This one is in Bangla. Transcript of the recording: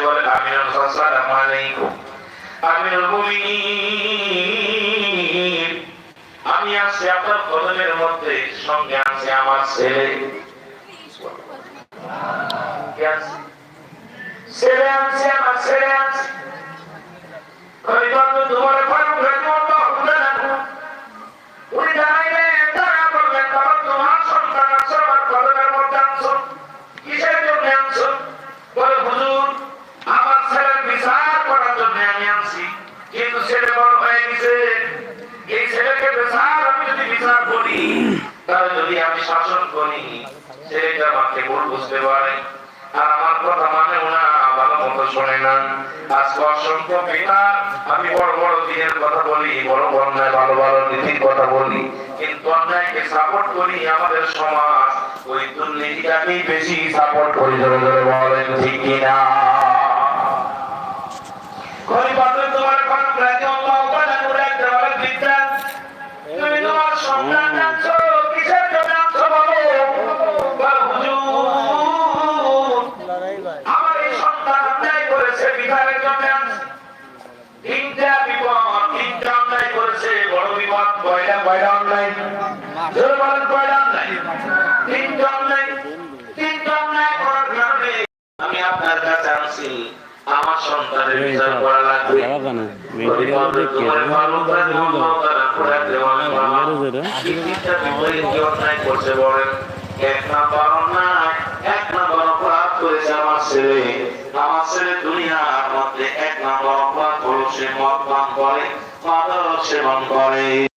বলে আমিনুল আসসালামু আলাইকুম আমিনুল মুমিনিন আমি আছি আপনার কদমের মধ্যে সঙ্গে আছে আমার ছেলে ছেলে আছে আমার ছেলে আছে ওই বন্ধু তোমার ফারুক রাদিয়াল্লাহু তাআলা উনি জানাইলেন তারা বললেন বাবা তোমার সন্তান আছে আমার কদমের মধ্যে আনছো কিসের জন্য আনছো বলে হুজুর আমার ছেলের বিচার করার জন্য আমি আনছি কিন্তু ছেলে বড় হয়ে গেছে এই ছেলেকে বিচার আমি যদি বিচার করি তাহলে যদি আমি শাসন করি ছেলেটা আমাকে ভুল বুঝতে পারে আর আমার কথা মানে না ভালো মতো শোনে না আজকে অসংখ্য পিতা আমি বড় বড় দিনের কথা বলি বড় অন্যায় ভালো ভালো নীতির কথা বলি কিন্তু অন্যায়কে সাপোর্ট করি আমাদের সমাজ ওই দুর্নীতিটাকেই বেশি সাপোর্ট করি ধরে ধরে বলেন ঠিক কিনা তোমার ফারুক রাদিয়াল্লাহু তাআলা করে একটা বলে বিদ্যা তুমি তোমার সন্তান জানছো কিসের জন্য আনছো বলো আমার এই সন্তান অন্যায় করেছে বিচারের জন্য আনছে তিনটা বিপদ তিনটা অন্যায় করেছে বড় বিপদ কয়টা অন্যায় জোরে বলেন কয়টা অন্যায় তিনটা অন্যায় করার কারণে আমি আপনার কাছে আনছি আমার সন্তানের বিচার করা লাগবে করছে বলেন এক নাম্বার অন্যায় এক নাম্বার অপরাধ করেছে আমার ছেলে দুনিয়ার মধ্যে এক নাম্বার অপরাধ হলো সে মদ পান করে মাদক সেবন করে